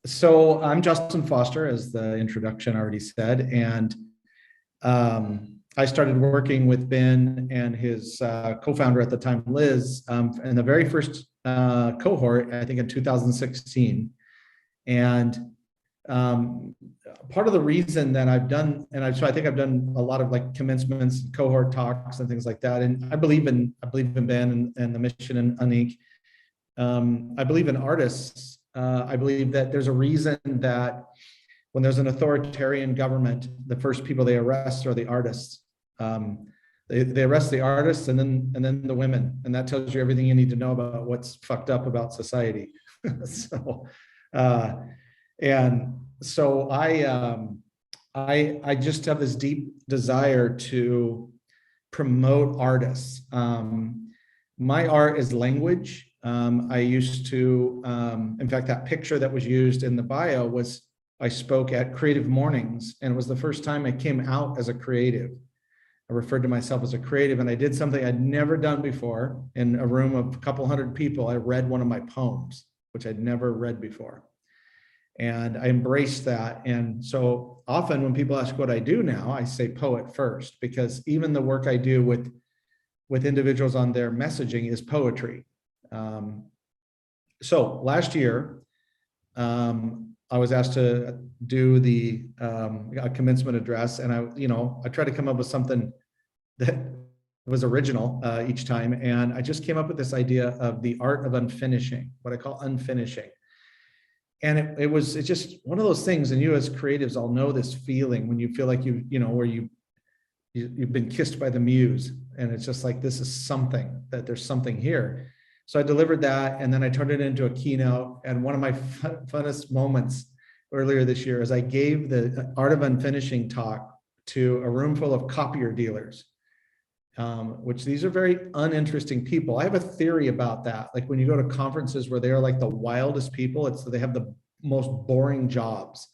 So I'm Justin Foster, as the introduction already said, and I started working with Ben and his co-founder at the time, Liz, in the very first cohort, I think in 2016. And part of the reason that I've done, so I think I've done a lot of like commencements, cohort talks, and things like that. And I believe in Ben and the mission and Unique. I believe in artists. I believe that there's a reason that when there's an authoritarian government, the first people they arrest are the artists. They arrest the artists and then the women, and that tells you everything you need to know about what's fucked up about society. So, and so I just have this deep desire to promote artists. My art is language. I used to, in fact, that picture that was used in the bio was I spoke at Creative Mornings, and it was the first time I came out as a creative. I referred to myself as a creative, and I did something I'd never done before. In a room of a couple hundred people, I read one of my poems, which I'd never read before. And I embraced that. And so often when people ask what I do now, I say poet first, because even the work I do with individuals on their messaging is poetry. So last year, I was asked to do the commencement address, and I tried to come up with something that was original each time. And I just came up with this idea of the art of unfinishing, what I call unfinishing. And it's just one of those things, and you as creatives all know this feeling when you feel like where you've been kissed by the muse, and it's just like, this is something, that there's something here. So I delivered that, and then I turned it into a keynote. And one of my funnest moments earlier this year is I gave the Art of Unfinishing talk to a room full of copier dealers, which these are very uninteresting people. I have a theory about that. Like when you go to conferences where they are like the wildest people, it's that they have the most boring jobs.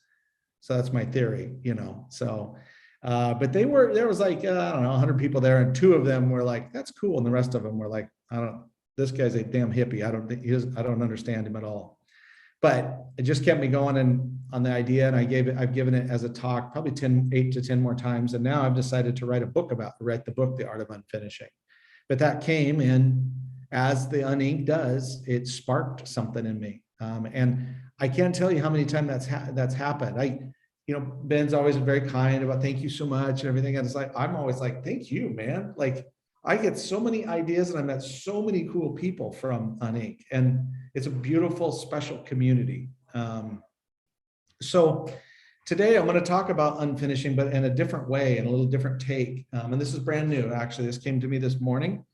So that's my theory, So, but there was like, I don't know, 100 people there, and two of them were like, that's cool. And the rest of them were like, this guy's a damn hippie. I don't understand him at all. But it just kept me going on the idea, and I've given it as a talk probably 8 to 10 more times, and now I've decided to write the book, The Art of Unfinishing. But that came in, as the Uninked does, it sparked something in me, and I can't tell you how many times that's happened. Ben's always been very kind about thank you so much and everything, and it's like I'm always like, thank you, man. Like I get so many ideas, and I met so many cool people from Uninked, and it's a beautiful, special community. So today I'm going to talk about unfinishing, but in a different way, in a little different take. And this is brand new. Actually, this came to me this morning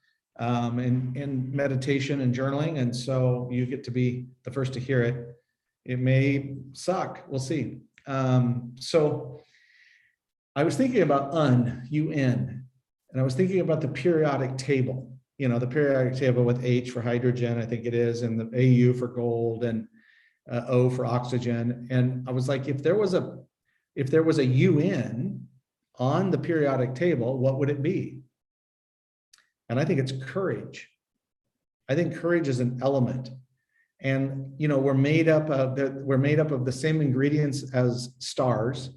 in meditation and journaling. And so you get to be the first to hear it. It may suck. We'll see. So I was thinking about UN, and I was thinking about the periodic table. The periodic table with H for hydrogen, I think it is, and the AU for gold, and O for oxygen. And I was like, if there was a UN on the periodic table, what would it be? And I think it's courage. I think courage is an element. And we're made up of the same ingredients as stars.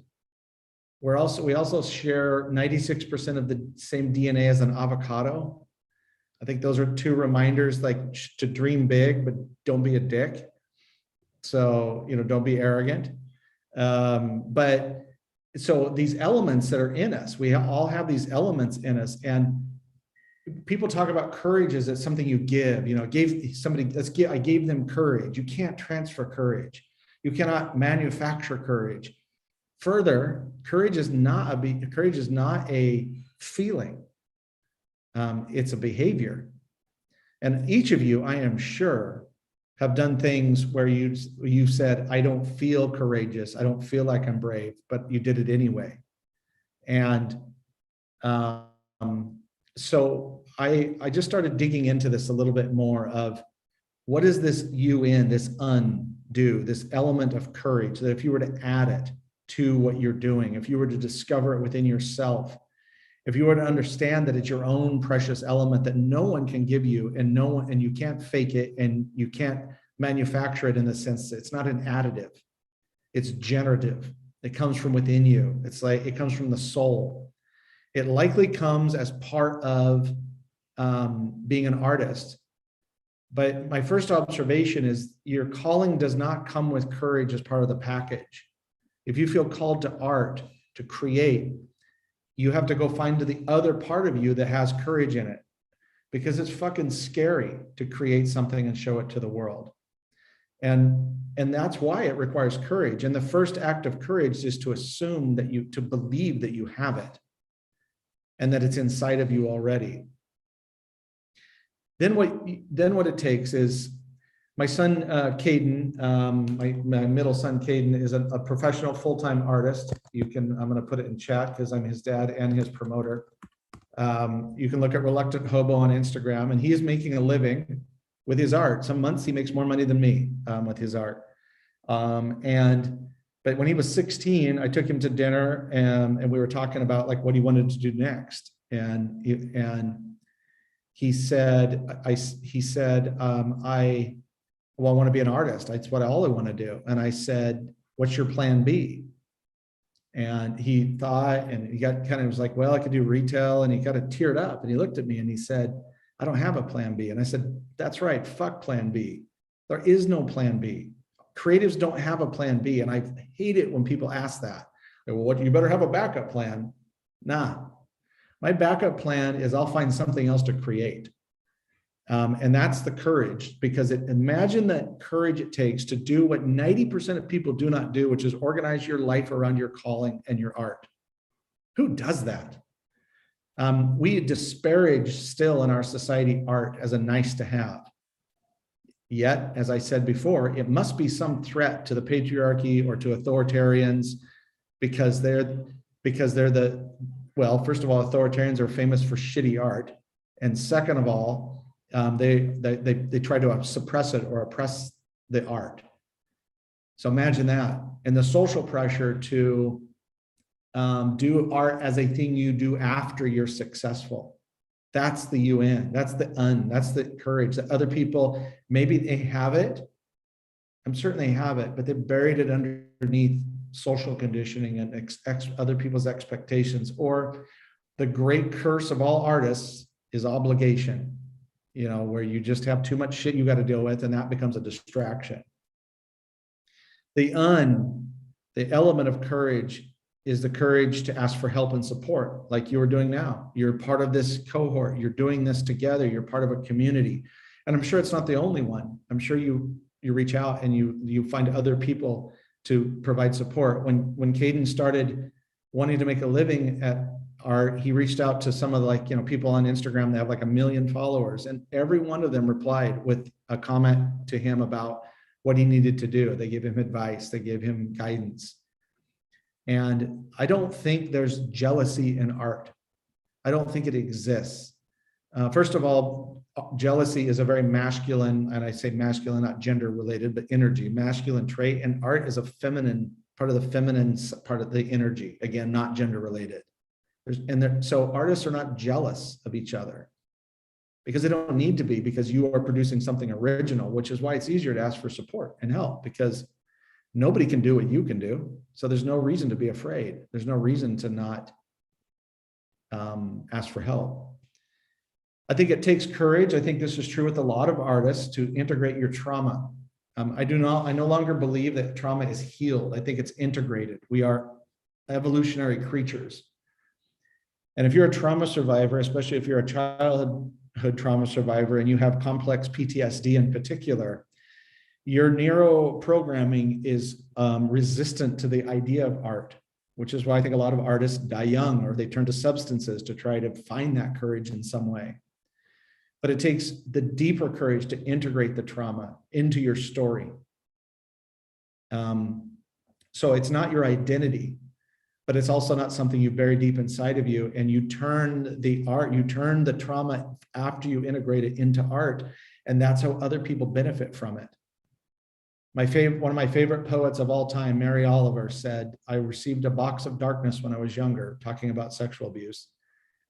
We also share 96% of the same DNA as an avocado. I think those are two reminders, like to dream big, but don't be a dick. So, don't be arrogant. But so these elements that are in us, we all have these elements in us, and people talk about courage as it's something you give. I gave them courage. You can't transfer courage. You cannot manufacture courage. Further, courage is not a feeling. It's a behavior. And each of you, I am sure, have done things where you've said, I don't feel courageous. I don't feel like I'm brave, but you did it anyway. And so I just started digging into this a little bit more of what is this UN, this undo, this element of courage, that if you were to add it to what you're doing, if you were to discover it within yourself, if you were to understand that it's your own precious element that no one can give you, and you can't fake it, and you can't manufacture it, in the sense that it's not an additive. It's generative. It comes from within you. It's like it comes from the soul. It likely comes as part of being an artist. But my first observation is your calling does not come with courage as part of the package. If you feel called to art, to create, you have to go find the other part of you that has courage in it, because it's fucking scary to create something and show it to the world. And that's why it requires courage. And the first act of courage is to assume that to believe that you have it and that it's inside of you already. Then what it takes is my son, Caden, my middle son, Caden, is a professional full-time artist. I'm going to put it in chat because I'm his dad and his promoter. You can look at Reluctant Hobo on Instagram, and he is making a living with his art. Some months he makes more money than me with his art. But when he was 16, I took him to dinner and we were talking about like what he wanted to do next. And he said, I want to be an artist. That's what all I want to do. And I said, what's your plan B? And he thought, and he got kind of was like, well, I could do retail. And he kind of teared up and he looked at me and he said, I don't have a plan B. And I said, that's right. Fuck plan B. There is no plan B. Creatives don't have a plan B. And I hate it when people ask that. Well, what, you better have a backup plan. Nah, my backup plan is I'll find something else to create. And that's the courage, because imagine that courage it takes to do what 90% of people do not do, which is organize your life around your calling and your art. Who does that? We disparage still in our society art as a nice to have. Yet, as I said before, it must be some threat to the patriarchy or to authoritarians, because they're well, first of all, authoritarians are famous for shitty art. And second of all, they try to suppress it or oppress the art. So imagine that. And the social pressure to do art as a thing you do after you're successful. That's the UN, that's the courage that other people, maybe they have it. I'm certain they have it, but they buried it underneath social conditioning and other people's expectations. Or the great curse of all artists is obligation, where you just have too much shit you got to deal with, and that becomes a distraction. The element of courage is the courage to ask for help and support, like you are doing now. You're part of this cohort. You're doing this together. You're part of a community. And I'm sure it's not the only one. I'm sure you reach out and you find other people to provide support. When Caden started wanting to make a living at art, he reached out to some of the people on Instagram that have like 1 million followers, and every one of them replied with a comment to him about what he needed to do. They gave him advice. They gave him guidance. And I don't think there's jealousy in art. I don't think it exists. First of all, jealousy is a very masculine, and I say masculine, not gender related, but energy, masculine trait. And art is a feminine, part of the energy, again, not gender related. So artists are not jealous of each other because they don't need to be, because you are producing something original, which is why it's easier to ask for support and help, because nobody can do what you can do. So there's no reason to be afraid. There's no reason to not ask for help. I think it takes courage. I think this is true with a lot of artists, to integrate your trauma. I no longer believe that trauma is healed. I think it's integrated. We are evolutionary creatures. And if you're a trauma survivor, especially if you're a childhood trauma survivor and you have complex PTSD in particular, your neuroprogramming is resistant to the idea of art, which is why I think a lot of artists die young, or they turn to substances to try to find that courage in some way. But it takes the deeper courage to integrate the trauma into your story. So it's not your identity, but it's also not something you bury deep inside of you, and you turn the trauma after you integrate it into art, and that's how other people benefit from it. One of my favorite poets of all time, Mary Oliver, said, I received a box of darkness when I was younger, talking about sexual abuse.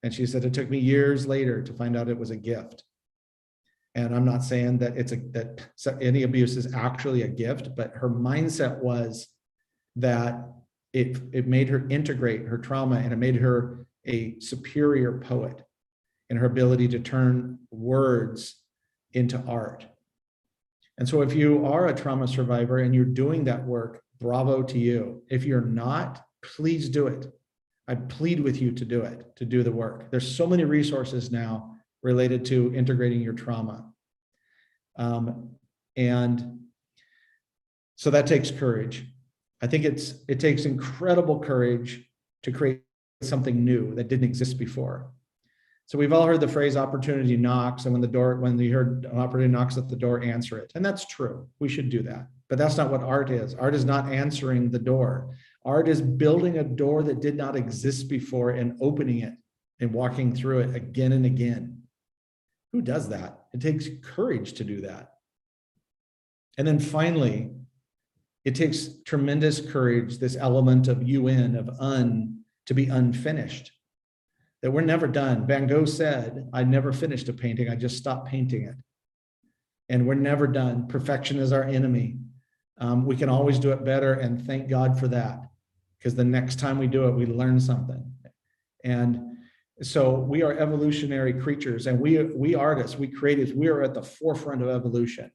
And she said, it took me years later to find out it was a gift. And I'm not saying that that any abuse is actually a gift, but her mindset was, that it made her integrate her trauma, and it made her a superior poet in her ability to turn words into art. And so if you are a trauma survivor and you're doing that work, bravo to you. If you're not, please do it. I plead with you to do it, to do the work. There's so many resources now related to integrating your trauma. And so that takes courage. I think it takes incredible courage to create something new that didn't exist before. So we've all heard the phrase "opportunity knocks," and when you heard an opportunity knocks at the door, answer it. And that's true. We should do that. But that's not what art is. Art is not answering the door. Art is building a door that did not exist before and opening it and walking through it again and again. Who does that? It takes courage to do that. And then finally, it takes tremendous courage, this element of UN, of to be unfinished. That we're never done. Van Gogh said, "I never finished a painting, I just stopped painting it." And we're never done. Perfection is our enemy. We can always do it better, and thank God for that, because the next time we do it, we learn something. And so we are evolutionary creatures, and we artists, we creatives, we are at the forefront of evolution.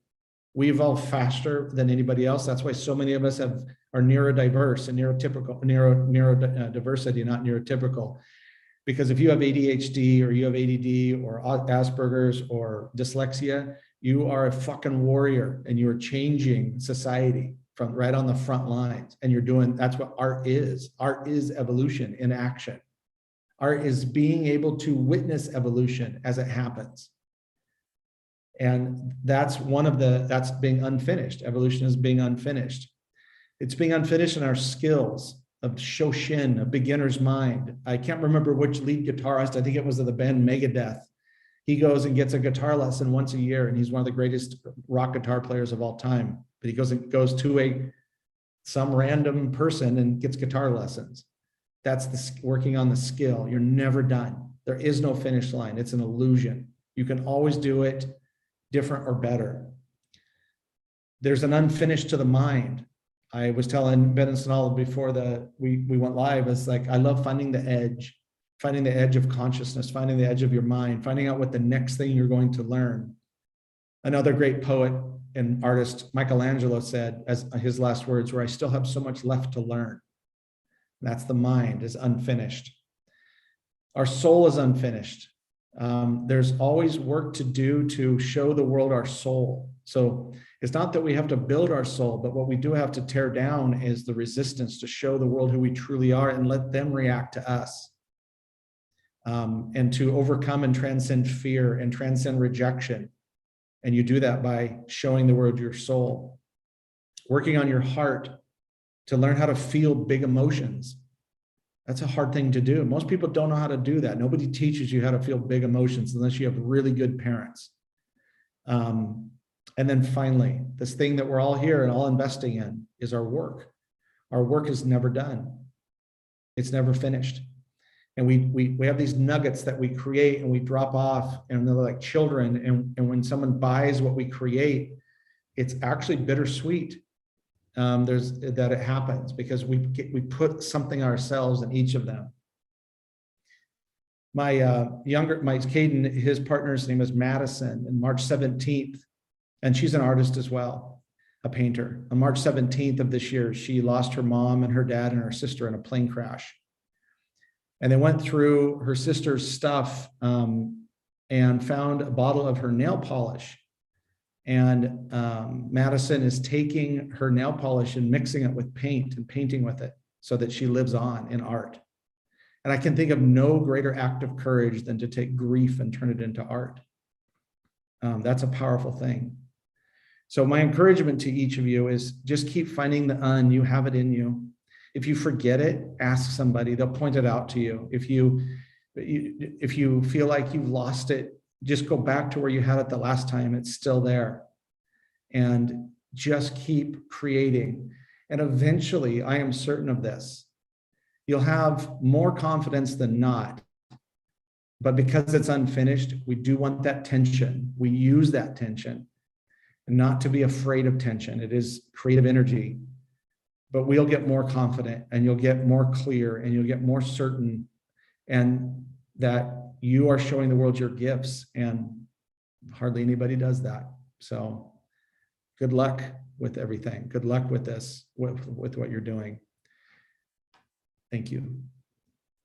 We evolve faster than anybody else. That's why so many of us are neurodiverse and neurodiversity, not neurotypical. Because if you have ADHD or you have ADD or Asperger's or dyslexia, you are a fucking warrior, and you are changing society from right on the front lines. And that's what art is. Art is evolution in action. Art is being able to witness evolution as it happens. And that's that's being unfinished. Evolution is being unfinished. It's being unfinished in our skills of Shoshin, a beginner's mind. I can't remember which lead guitarist, I think it was of the band Megadeth. He goes and gets a guitar lesson once a year, and he's one of the greatest rock guitar players of all time. But he goes to some random person and gets guitar lessons. That's working on the skill. You're never done. There is no finish line. It's an illusion. You can always do it different or better. There's an unfinished to the mind. I was telling Ben and Sonala before we went live, it's like, I love finding the edge of consciousness, finding the edge of your mind, finding out what the next thing you're going to learn. Another great poet and artist, Michelangelo, said as his last words were, "I still have so much left to learn." That's the mind, is unfinished. Our soul is unfinished. There's always work to do to show the world our soul. So it's not that we have to build our soul, but what we do have to tear down is the resistance to show the world who we truly are and let them react to us. And to overcome and transcend fear and transcend rejection. And you do that by showing the world your soul. Working on your heart to learn how to feel big emotions. That's a hard thing to do. Most people don't know how to do that. Nobody teaches you how to feel big emotions unless you have really good parents. And then finally, this thing that we're all here and all investing in is our work. Our work is never done. It's never finished. And we have these nuggets that we create and we drop off, and they're like children. And when someone buys what we create, it's actually bittersweet. That it happens because we put something ourselves in each of them. My Caden, his partner's name is Madison, and March 17th, and she's an artist as well, a painter. On March 17th of this year, she lost her mom and her dad and her sister in a plane crash. And they went through her sister's stuff and found a bottle of her nail polish. And Madison is taking her nail polish and mixing it with paint and painting with it so that she lives on in art. And I can think of no greater act of courage than to take grief and turn it into art. That's a powerful thing. So my encouragement to each of you is just keep finding the you have it in you. If you forget it, ask somebody, they'll point it out to you. If you feel like you've lost it, just go back to where you had it the last time. It's still there. And just keep creating. And eventually, I am certain of this, you'll have more confidence than not. But because it's unfinished, we do want that tension. We use that tension, and not to be afraid of tension. It is creative energy. but we'll get more confident, and you'll get more clear, and you'll get more certain, and that you are showing the world your gifts, and hardly anybody does that. So good luck with everything. Good luck with this, with what you're doing. Thank you.